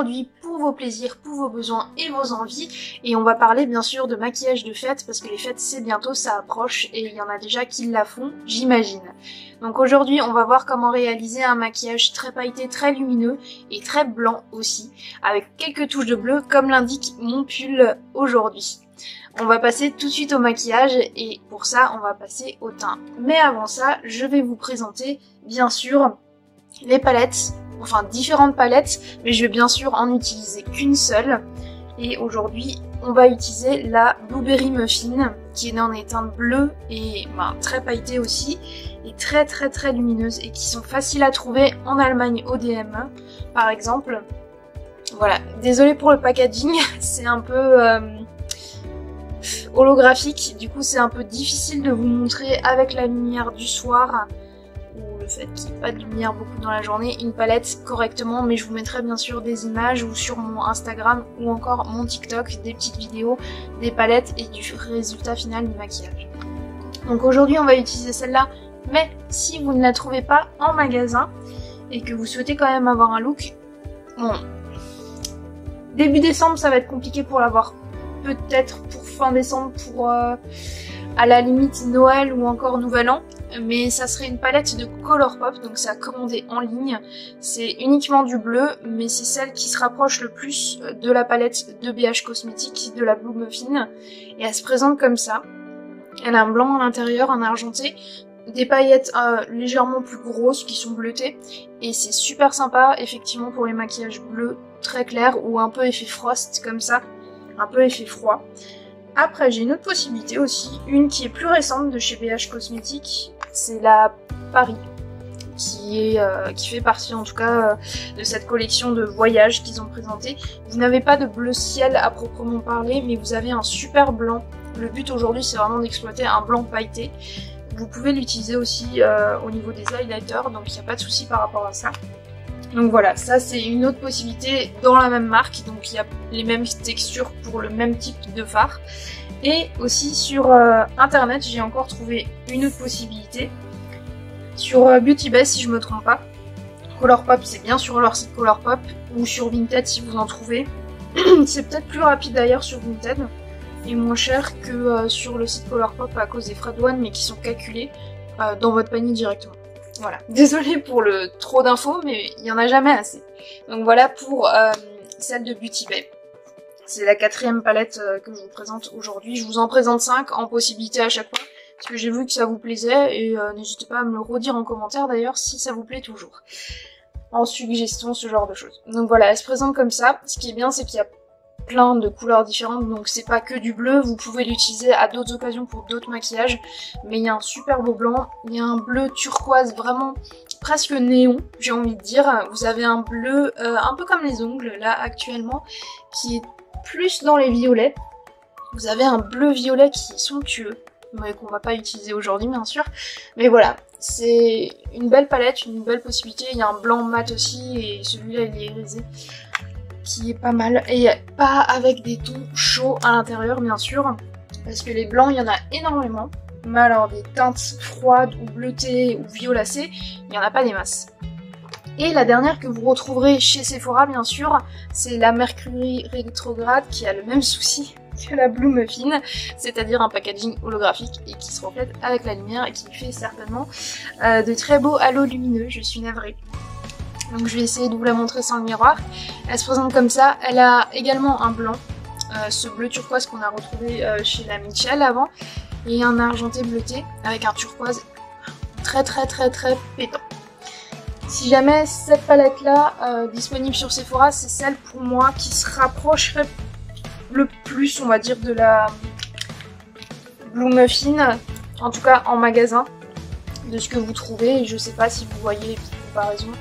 produits pour vos plaisirs, pour vos besoins et vos envies. Et on va parler bien sûr de maquillage de fête parce que les fêtes c'est bientôt, ça approche et il y en a déjà qui la font, j'imagine. Donc aujourd'hui on va voir comment réaliser un maquillage très pailleté, très lumineux et très blanc aussi, avec quelques touches de bleu comme l'indique mon pull aujourd'hui. On va passer tout de suite au maquillage et pour ça on va passer au teint. Mais avant ça, je vais vous présenter bien sûr les palettes, enfin différentes palettes, mais je vais bien sûr en utiliser qu'une seule. Et aujourd'hui on va utiliser la Blueberry Muffin qui est en teinte bleue et très pailletée aussi et très lumineuse et qui sont faciles à trouver en Allemagne au DM par exemple. Voilà, désolée pour le packaging, c'est un peu holographique, du coup c'est un peu difficile de vous montrer avec la lumière du soir ou le fait qu'il n'y ait pas de lumière beaucoup dans la journée une palette correctement, mais je vous mettrai bien sûr des images ou sur mon Instagram ou encore mon TikTok des petites vidéos des palettes et du résultat final du maquillage. Donc aujourd'hui on va utiliser celle-là, mais si vous ne la trouvez pas en magasin et que vous souhaitez quand même avoir un look, bon, début décembre ça va être compliqué pour l'avoir, peut-être pour fin décembre, pour à la limite Noël ou encore Nouvel An, mais ça serait une palette de Colourpop, donc c'est à commander en ligne. C'est uniquement du bleu, mais c'est celle qui se rapproche le plus de la palette de BH Cosmetics, de la Blue Muffin, et elle se présente comme ça. Elle a un blanc à l'intérieur, un argenté, des paillettes légèrement plus grosses qui sont bleutées, et c'est super sympa effectivement pour les maquillages bleus très clairs ou un peu effet frost comme ça, un peu effet froid. Après j'ai une autre possibilité aussi, une qui est plus récente de chez BH Cosmetics, c'est la Paris, qui fait partie en tout cas de cette collection de voyages qu'ils ont présenté. Vous n'avez pas de bleu ciel à proprement parler, mais vous avez un super blanc. Le but aujourd'hui c'est vraiment d'exploiter un blanc pailleté. Vous pouvez l'utiliser aussi au niveau des highlighters, donc il n'y a pas de souci par rapport à ça. Donc voilà, ça c'est une autre possibilité dans la même marque, donc il y a les mêmes textures pour le même type de fard. Et aussi sur internet, j'ai encore trouvé une autre possibilité. Sur Beauty Bay si je me trompe pas. Colourpop, c'est bien sur leur site Colourpop, ou sur Vinted si vous en trouvez. C'est peut-être plus rapide d'ailleurs sur Vinted, et moins cher que sur le site Colourpop à cause des frais de douane, mais qui sont calculés dans votre panier directement. Voilà, désolée pour le trop d'infos, mais il n'y en a jamais assez. Donc voilà pour celle de Beauty Bay. C'est la 4e palette que je vous présente aujourd'hui. Je vous en présente 5 en possibilité à chaque fois, parce que j'ai vu que ça vous plaisait, et n'hésitez pas à me le redire en commentaire d'ailleurs si ça vous plaît toujours. En suggestion, ce genre de choses. Donc voilà, elle se présente comme ça. Ce qui est bien, c'est qu'il y a plein de couleurs différentes, donc c'est pas que du bleu, vous pouvez l'utiliser à d'autres occasions pour d'autres maquillages, mais il y a un super beau blanc, il y a un bleu turquoise vraiment presque néon, j'ai envie de dire. Vous avez un bleu un peu comme les ongles là actuellement, qui est plus dans les violets. Vous avez un bleu violet qui est somptueux, mais qu'on va pas utiliser aujourd'hui bien sûr, mais voilà, c'est une belle palette, une belle possibilité. Il y a un blanc mat aussi, et celui-là il est irisé, qui est pas mal, et pas avec des tons chauds à l'intérieur bien sûr, parce que les blancs il y en a énormément, mais alors des teintes froides ou bleutées ou violacées, il n'y en a pas des masses. Et la dernière que vous retrouverez chez Sephora bien sûr, c'est la Mercury Rétrograde, qui a le même souci que la Blue Muffin, c'est-à-dire un packaging holographique et qui se reflète avec la lumière et qui fait certainement de très beaux halos lumineux, je suis navrée. Donc je vais essayer de vous la montrer sans le miroir. Elle se présente comme ça. Elle a également un blanc, ce bleu turquoise qu'on a retrouvé chez la Mitchell avant, et un argenté bleuté avec un turquoise très pétant. Si jamais cette palette là disponible sur Sephora, c'est celle pour moi qui se rapprocherait le plus, on va dire, de la Blue Muffin, en tout cas en magasin, de ce que vous trouvez. Et je sais pas si vous voyez les petites comparaisons.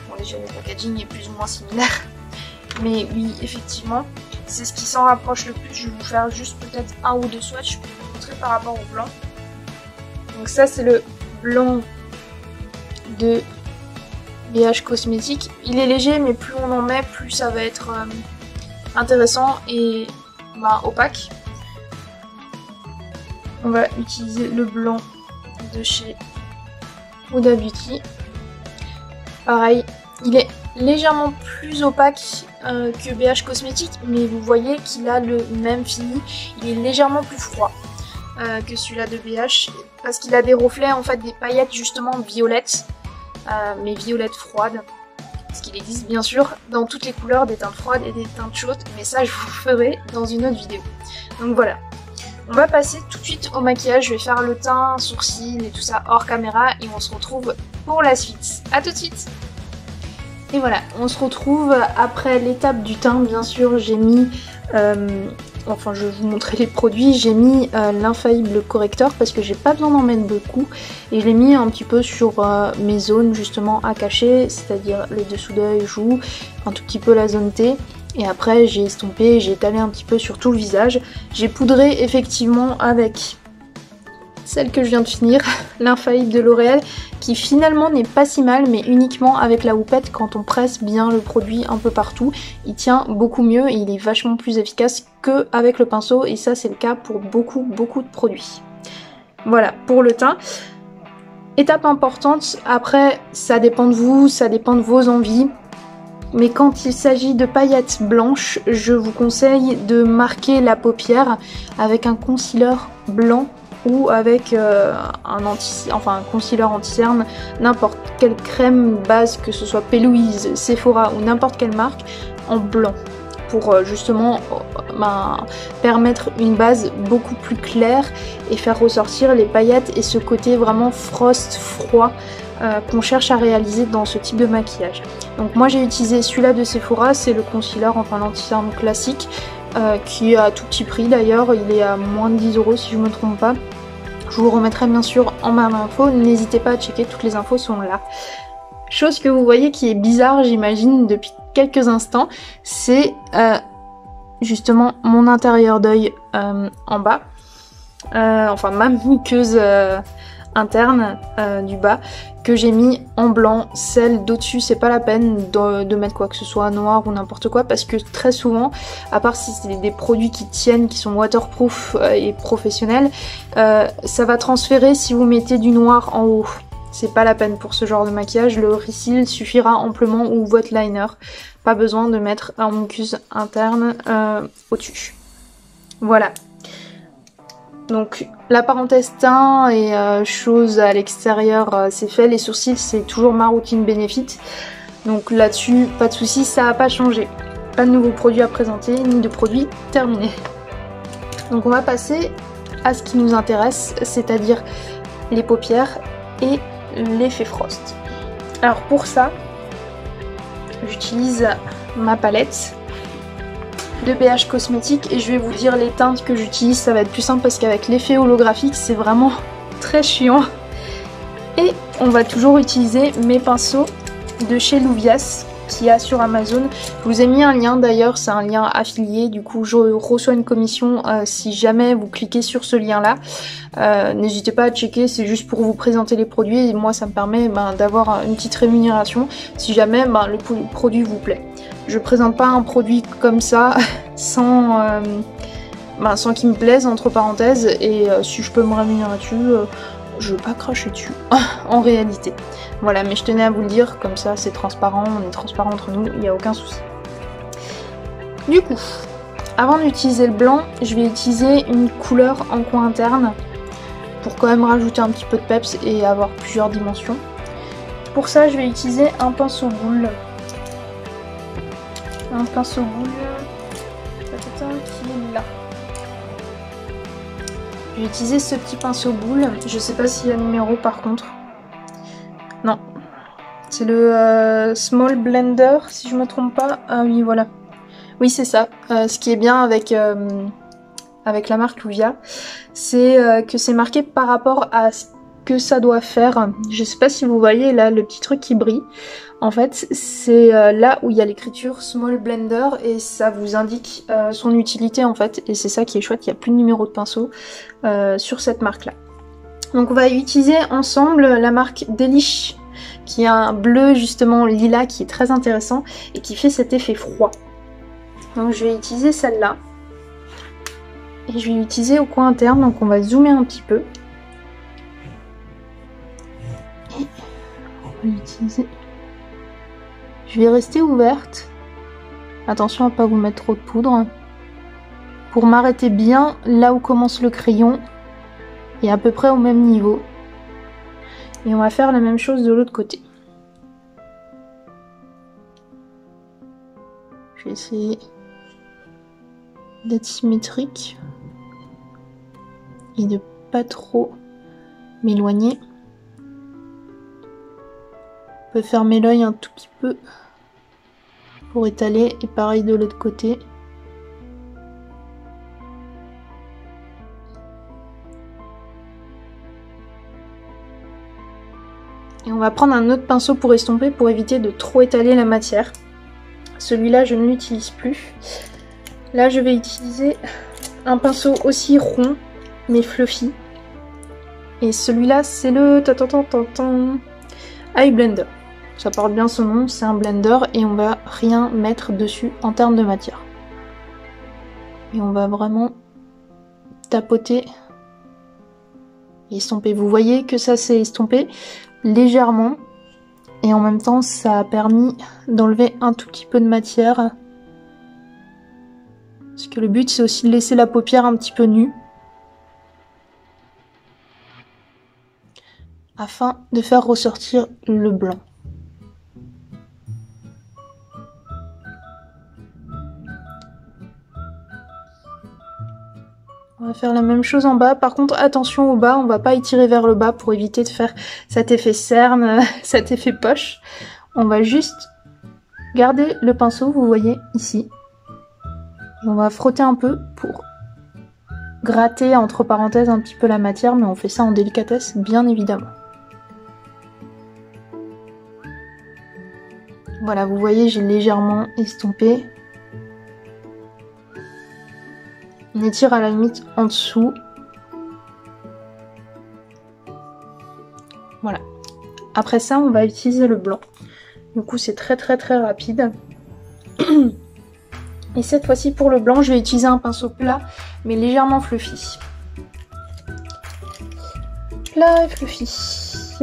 Bon, déjà le packaging est plus ou moins similaire, mais oui, effectivement, c'est ce qui s'en rapproche le plus. Je vais vous faire juste peut-être un ou deux swatchs pour vous montrer par rapport au blanc. Donc ça c'est le blanc de BH Cosmetics. Il est léger, mais plus on en met, plus ça va être intéressant et opaque. On va utiliser le blanc de chez Huda Beauty. Pareil, il est légèrement plus opaque que BH Cosmétiques, mais vous voyez qu'il a le même fini. Il est légèrement plus froid que celui-là de BH, parce qu'il a des reflets, en fait, des paillettes justement violettes, mais violettes froides. Parce qu'il existe bien sûr dans toutes les couleurs des teintes froides et des teintes chaudes, mais ça je vous ferai dans une autre vidéo. Donc voilà. On va passer tout de suite au maquillage, je vais faire le teint, sourcils et tout ça hors caméra et on se retrouve pour la suite. A tout de suite. Et voilà, on se retrouve après l'étape du teint, bien sûr j'ai mis, enfin je vais vous montrer les produits, j'ai mis l'infaillible correcteur parce que j'ai pas besoin d'en mettre beaucoup et je l'ai mis un petit peu sur mes zones justement à cacher, c'est-à-dire le dessous d'œil, joue, un tout petit peu la zone T. Et après j'ai estompé, j'ai étalé un petit peu sur tout le visage. J'ai poudré effectivement avec celle que je viens de finir, l'infaillible de L'Oréal, qui finalement n'est pas si mal, mais uniquement avec la houppette quand on presse bien le produit un peu partout. Il tient beaucoup mieux et il est vachement plus efficace qu'avec le pinceau, et ça c'est le cas pour beaucoup de produits. Voilà pour le teint. Étape importante, après ça dépend de vous, ça dépend de vos envies. Mais quand il s'agit de paillettes blanches, je vous conseille de marquer la paupière avec un concealer blanc ou avec un concealer anti-cerne, n'importe quelle crème base, que ce soit P. Sephora ou n'importe quelle marque, en blanc. Pour justement permettre une base beaucoup plus claire et faire ressortir les paillettes et ce côté vraiment frost froid qu'on cherche à réaliser dans ce type de maquillage. Donc moi j'ai utilisé celui-là de Sephora, c'est le concealer, enfin l'anti-cerne classique, qui est à tout petit prix d'ailleurs, il est à moins de 10 € si je me trompe pas. Je vous remettrai bien sûr en barre d'infos, n'hésitez pas à checker, toutes les infos sont là. Chose que vous voyez qui est bizarre j'imagine depuis quelques instants, c'est justement mon intérieur d'œil en bas, enfin ma muqueuse interne du bas que j'ai mis en blanc. Celle d'au-dessus c'est pas la peine de mettre quoi que ce soit noir ou n'importe quoi, parce que très souvent, à part si c'est des produits qui tiennent, qui sont waterproof et professionnels, ça va transférer si vous mettez du noir en haut. C'est pas la peine pour ce genre de maquillage, le Reseal suffira amplement, ou votre liner. Pas besoin de mettre un muqueuse interne au-dessus. Voilà. Donc la parenthèse teint et choses à l'extérieur, c'est fait. Les sourcils, c'est toujours ma routine Benefit. Donc là-dessus, pas de soucis, ça n'a pas changé. Pas de nouveaux produits à présenter, ni de produits terminés. Donc on va passer à ce qui nous intéresse, c'est-à-dire les paupières et l'effet frost. Alors pour ça, j'utilise ma palette de BH Cosmétiques et je vais vous dire les teintes que j'utilise, ça va être plus simple parce qu'avec l'effet holographique c'est vraiment très chiant. Et on va toujours utiliser mes pinceaux de chez Louvias qu'il y a sur Amazon. Je vous ai mis un lien d'ailleurs, c'est un lien affilié, du coup je reçois une commission si jamais vous cliquez sur ce lien là. N'hésitez pas à checker, c'est juste pour vous présenter les produits et moi ça me permet d'avoir une petite rémunération si jamais le produit vous plaît. Je présente pas un produit comme ça sans qu'il me plaise entre parenthèses, et si je peux me rémunérer dessus, je veux pas cracher dessus en réalité. Voilà, mais je tenais à vous le dire, comme ça c'est transparent, on est transparent entre nous, il n'y a aucun souci. Du coup, avant d'utiliser le blanc, je vais utiliser une couleur en coin interne pour quand même rajouter un petit peu de peps et avoir plusieurs dimensions. Pour ça, je vais utiliser un pinceau boule. Un pinceau boule qui est là. Je vais utiliser ce petit pinceau boule. Je sais pas s'il y a un numéro par contre. Non. C'est le Small Blender si je me trompe pas. Ah oui voilà. Oui c'est ça. Ce qui est bien avec la marque Louvia, c'est que c'est marqué par rapport à ce que ça doit faire. Je sais pas si vous voyez là le petit truc qui brille. En fait, c'est là où il y a l'écriture Small Blender et ça vous indique son utilité en fait. Et c'est ça qui est chouette, il n'y a plus de numéro de pinceau sur cette marque-là. Donc on va utiliser ensemble la marque Delish, qui a un bleu justement lilas qui est très intéressant et qui fait cet effet froid. Donc je vais utiliser celle-là. Et je vais l'utiliser au coin interne, donc on va zoomer un petit peu. Et on va l'utiliser Je vais rester ouverte. Attention à pas vous mettre trop de poudre. Pour m'arrêter bien là où commence le crayon. Et à peu près au même niveau. Et on va faire la même chose de l'autre côté. Je vais essayer d'être symétrique. Et de pas trop m'éloigner. Je peux fermer l'œil un tout petit peu pour étaler, et pareil de l'autre côté. Et on va prendre un autre pinceau pour estomper pour éviter de trop étaler la matière. Celui-là je ne l'utilise plus. Là je vais utiliser un pinceau aussi rond mais fluffy. Et celui-là c'est le Eye Blender. Ça porte bien son nom, c'est un blender et on va rien mettre dessus en termes de matière. Et on va vraiment tapoter et estomper. Vous voyez que ça s'est estompé légèrement et en même temps ça a permis d'enlever un tout petit peu de matière. Parce que le but c'est aussi de laisser la paupière un petit peu nue. Afin de faire ressortir le blanc. On va faire la même chose en bas. Par contre, attention au bas, on va pas étirer vers le bas pour éviter de faire cet effet cerne, cet effet poche. On va juste garder le pinceau, vous voyez, ici. Et on va frotter un peu pour gratter, entre parenthèses, un petit peu la matière, mais on fait ça en délicatesse, bien évidemment. Voilà, vous voyez, j'ai légèrement estompé. On étire à la limite en dessous. Voilà. Après ça, on va utiliser le blanc. Du coup, c'est très rapide. Et cette fois-ci, pour le blanc, je vais utiliser un pinceau plat, mais légèrement fluffy. Plat et fluffy.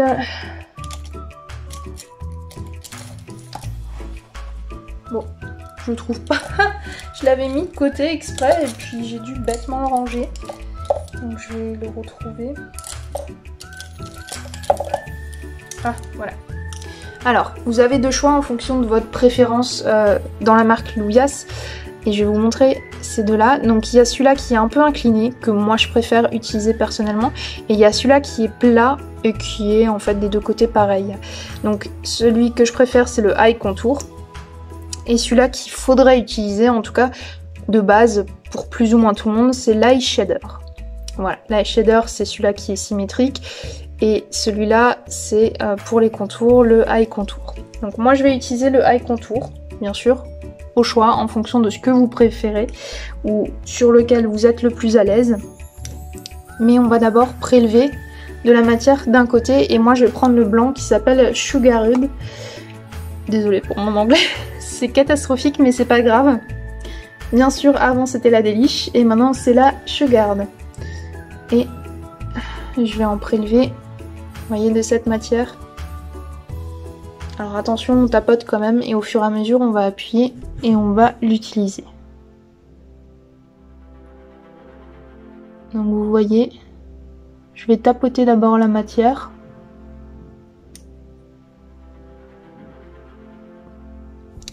Bon, je le trouve pas. Je l'avais mis de côté exprès et puis j'ai dû bêtement le ranger. Donc je vais le retrouver. Ah, voilà. Alors, vous avez deux choix en fonction de votre préférence dans la marque Louias. Et je vais vous montrer ces deux-là. Donc il y a celui-là qui est un peu incliné, que moi je préfère utiliser personnellement. Et il y a celui-là qui est plat et qui est en fait des deux côtés pareil. Donc celui que je préfère, c'est le Eye Contour. Et celui-là qu'il faudrait utiliser, en tout cas de base pour plus ou moins tout le monde, c'est l'Eye Shader. Voilà, l'Eye Shader c'est celui-là qui est symétrique. Et celui-là c'est pour les contours, le Eye Contour. Donc moi je vais utiliser le Eye Contour, bien sûr, au choix, en fonction de ce que vous préférez ou sur lequel vous êtes le plus à l'aise. Mais on va d'abord prélever de la matière d'un côté et moi je vais prendre le blanc qui s'appelle Sugared. Désolée pour mon anglais. C'est catastrophique mais c'est pas grave. Bien sûr avant c'était la Delish et maintenant c'est la Sugared. Et je vais en prélever, vous voyez, de cette matière. Alors attention, on tapote quand même et au fur et à mesure on va appuyer et on va l'utiliser. Donc vous voyez, je vais tapoter d'abord la matière.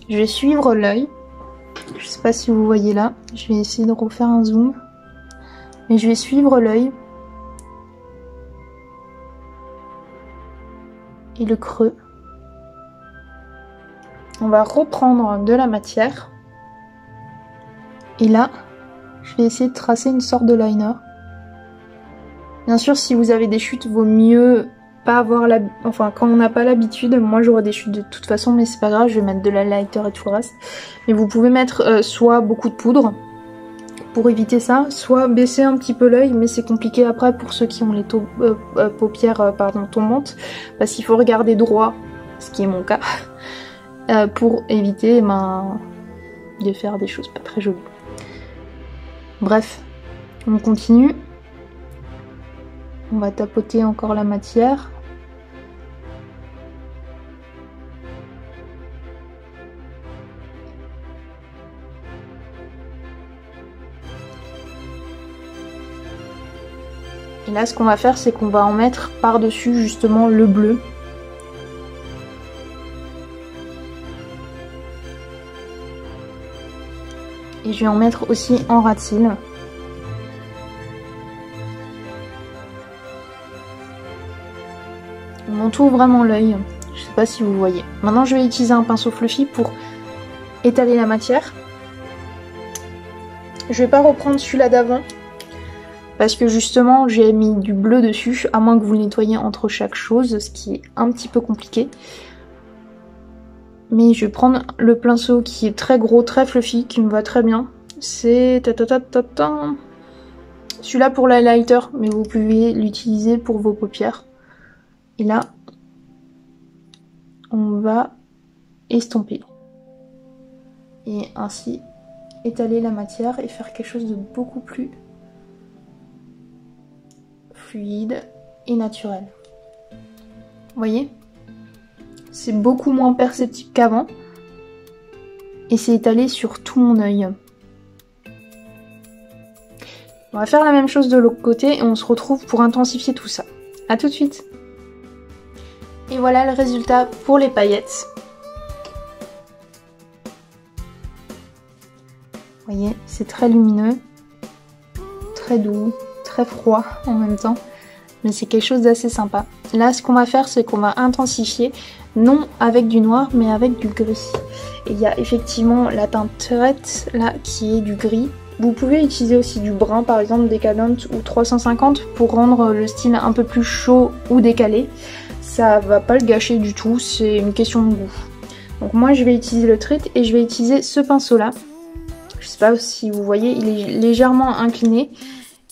Je vais suivre l'œil. Je sais pas si vous voyez là. Je vais essayer de refaire un zoom. Mais je vais suivre l'œil. Et le creux. On va reprendre de la matière. Et là, je vais essayer de tracer une sorte de liner. Bien sûr, si vous avez des chutes, vaut mieux pas avoir la... Enfin, quand on n'a pas l'habitude, moi j'aurai des chutes de toute façon, mais c'est pas grave, je vais mettre de la lighter et tout le reste. Mais vous pouvez mettre soit beaucoup de poudre pour éviter ça, soit baisser un petit peu l'œil, mais c'est compliqué après pour ceux qui ont les paupières tombantes, parce qu'il faut regarder droit, ce qui est mon cas, pour éviter de faire des choses pas très jolies. Bref, on continue. On va tapoter encore la matière. Et là, ce qu'on va faire, c'est qu'on va en mettre par-dessus justement le bleu. Et je vais en mettre aussi en ras de cils. On entoure vraiment l'œil. Je sais pas si vous voyez. Maintenant, je vais utiliser un pinceau fluffy pour étaler la matière. Je vais pas reprendre celui-là d'avant. Parce que justement, j'ai mis du bleu dessus. À moins que vous le nettoyiez entre chaque chose. Ce qui est un petit peu compliqué. Mais je vais prendre le pinceau qui est très gros, très fluffy, qui me va très bien. C'est celui-là pour l'highlighter, mais vous pouvez l'utiliser pour vos paupières. Et là, on va estomper. Et ainsi étaler la matière et faire quelque chose de beaucoup plus fluide et naturel. Vous voyez ? C'est beaucoup moins perceptible qu'avant. Et c'est étalé sur tout mon œil. On va faire la même chose de l'autre côté et on se retrouve pour intensifier tout ça. A tout de suite. Et voilà le résultat pour les paillettes. Vous voyez, c'est très lumineux, très doux, très froid en même temps. Mais c'est quelque chose d'assez sympa. Là, ce qu'on va faire, c'est qu'on va intensifier, non avec du noir, mais avec du gris. Et il y a effectivement la teinte Red, là, qui est du gris. Vous pouvez utiliser aussi du brun, par exemple Decadent ou 350, pour rendre le style un peu plus chaud ou décalé. Ça va pas le gâcher du tout, c'est une question de goût. Donc moi, je vais utiliser le Treat et je vais utiliser ce pinceau-là. Je sais pas si vous voyez, il est légèrement incliné.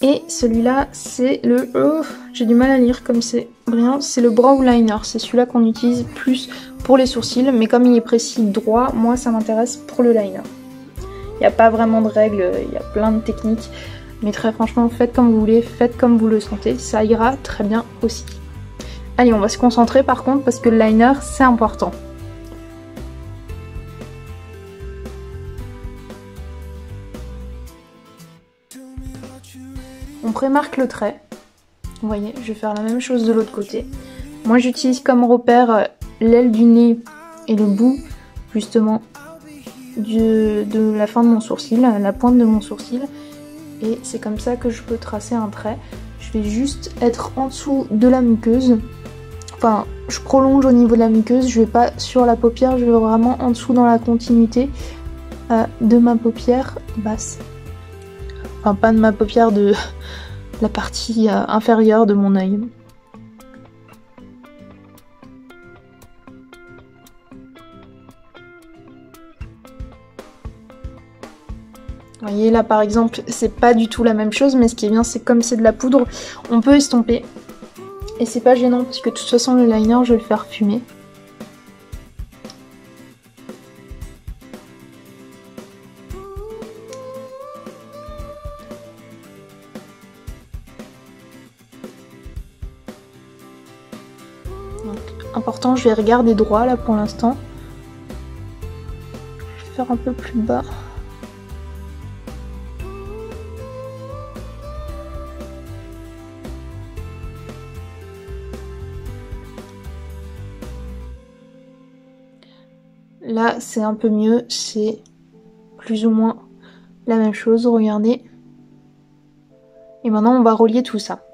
Et celui-là, c'est le... Oh, j'ai du mal à lire comme c'est brillant. C'est le Brow Liner. C'est celui-là qu'on utilise plus pour les sourcils. Mais comme il est précis droit, moi, ça m'intéresse pour le liner. Il n'y a pas vraiment de règles. Il y a plein de techniques. Mais très franchement, faites comme vous voulez. Faites comme vous le sentez. Ça ira très bien aussi. Allez, on va se concentrer par contre parce que le liner, c'est important. On prémarque le trait. Vous voyez, je vais faire la même chose de l'autre côté. Moi, j'utilise comme repère l'aile du nez et le bout, justement, de la fin de mon sourcil, la pointe de mon sourcil. Et c'est comme ça que je peux tracer un trait. Je vais juste être en dessous de la muqueuse. Enfin, je prolonge au niveau de la muqueuse. Je vais pas sur la paupière, je vais vraiment en dessous dans la continuité de ma paupière basse. Enfin, pas de ma paupière, de la partie inférieure de mon œil. Vous voyez là par exemple, c'est pas du tout la même chose, mais ce qui est bien, c'est comme c'est de la poudre, on peut estomper. Et c'est pas gênant parce que de toute façon le liner, je vais le faire fumer. Donc, important, je vais regarder droit là pour l'instant. Je vais faire un peu plus bas. Là, c'est un peu mieux, c'est plus ou moins la même chose, regardez. Et maintenant, on va relier tout ça.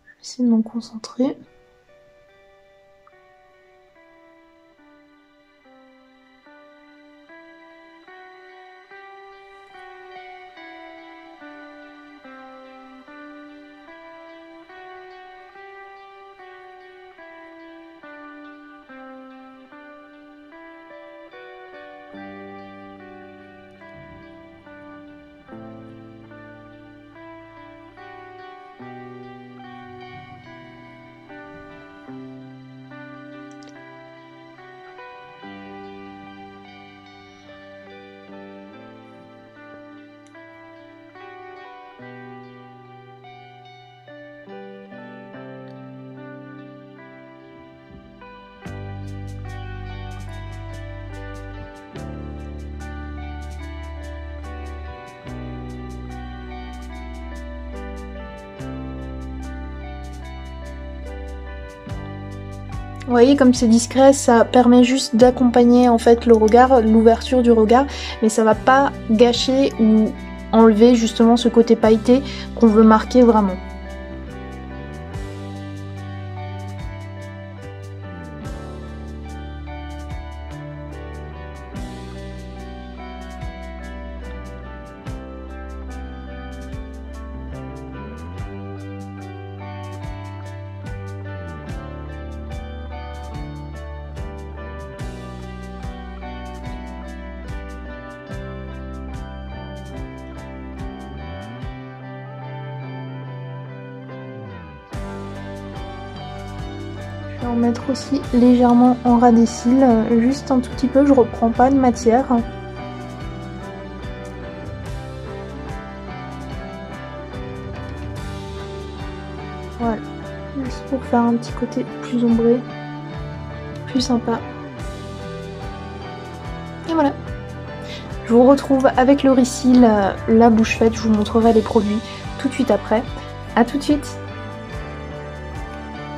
Je vais essayer de me concentrer. Vous voyez comme c'est discret, ça permet juste d'accompagner en fait le regard, l'ouverture du regard, mais ça va pas gâcher ou enlever justement ce côté pailleté qu'on veut marquer vraiment. Je vais en mettre aussi légèrement en ras des cils, juste un tout petit peu, je reprends pas de matière. Voilà, juste pour faire un petit côté plus ombré, plus sympa. Et voilà. Je vous retrouve avec le Reseal, la bouche faite, je vous montrerai les produits tout de suite après. A tout de suite.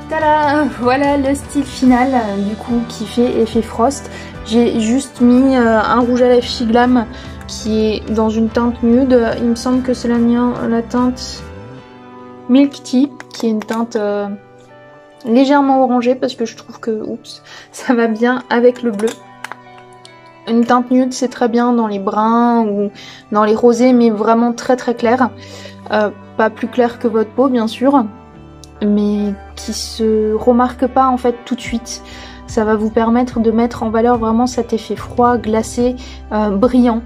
Tada! Voilà le style final du coup qui fait effet frost. J'ai juste mis un rouge à lèvres Shiglam qui est dans une teinte nude. Il me semble que c'est la teinte Milk Tea qui est une teinte légèrement orangée parce que je trouve que oups, ça va bien avec le bleu. Une teinte nude c'est très bien dans les bruns ou dans les rosés mais vraiment très très clair. Pas plus clair que votre peau bien sûr, mais qui se remarque pas en fait tout de suite. Ça va vous permettre de mettre en valeur vraiment cet effet froid, glacé, brillant,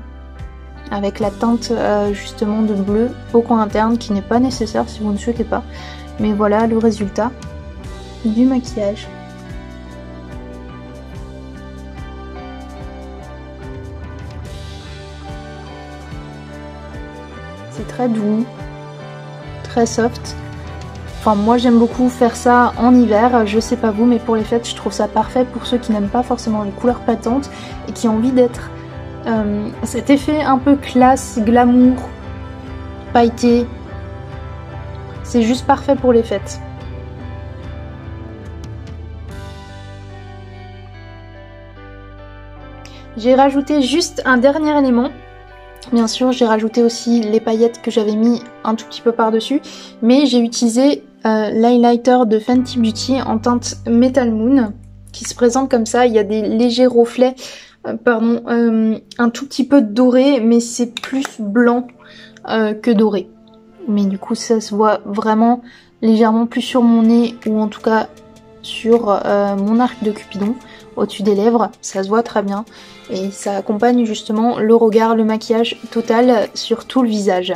avec la teinte justement de bleu au coin interne qui n'est pas nécessaire si vous ne souhaitez pas. Mais voilà le résultat du maquillage. C'est très doux, très soft. Enfin moi j'aime beaucoup faire ça en hiver, je sais pas vous mais pour les fêtes je trouve ça parfait pour ceux qui n'aiment pas forcément les couleurs patentes et qui ont envie d'être cet effet un peu classe, glamour, pailleté. C'est juste parfait pour les fêtes. J'ai rajouté juste un dernier élément. Bien sûr, j'ai rajouté aussi les paillettes que j'avais mis un tout petit peu par-dessus, mais j'ai utilisé l'highlighter de Fenty Beauty en teinte Metal Moon, qui se présente comme ça. Il y a des légers reflets, un tout petit peu doré, mais c'est plus blanc que doré. Mais du coup, ça se voit vraiment légèrement plus sur mon nez, ou en tout cas sur mon arc de Cupidon, au-dessus des lèvres, ça se voit très bien. Et ça accompagne justement le regard, le maquillage total sur tout le visage.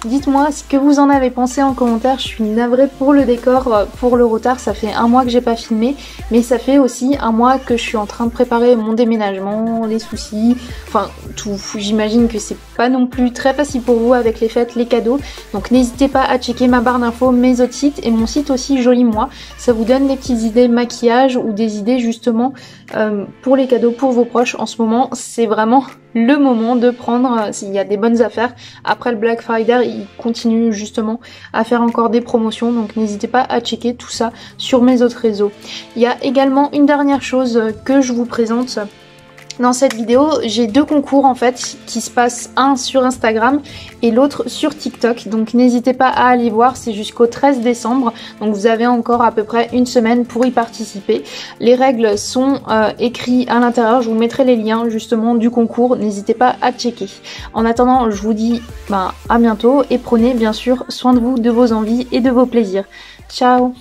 Dites-moi ce que vous en avez pensé en commentaire, je suis navrée pour le décor, pour le retard, ça fait un mois que j'ai pas filmé, mais ça fait aussi un mois que je suis en train de préparer mon déménagement, les soucis, enfin tout, j'imagine que c'est pas non plus très facile pour vous avec les fêtes, les cadeaux, donc n'hésitez pas à checker ma barre d'infos, mes autres sites et mon site aussi Joli Moi, ça vous donne des petites idées maquillage ou des idées justement pour les cadeaux pour vos proches. En ce moment c'est vraiment le moment de prendre s'il y a des bonnes affaires. Après le Black Friday, il continue justement à faire encore des promotions, donc n'hésitez pas à checker tout ça sur mes autres réseaux. Il y a également une dernière chose que je vous présente. Dans cette vidéo, j'ai deux concours en fait qui se passent, un sur Instagram et l'autre sur TikTok. Donc n'hésitez pas à aller voir, c'est jusqu'au 13 décembre. Donc vous avez encore à peu près une semaine pour y participer. Les règles sont écrites à l'intérieur, je vous mettrai les liens justement du concours, n'hésitez pas à checker. En attendant, je vous dis à bientôt et prenez bien sûr soin de vous, de vos envies et de vos plaisirs. Ciao!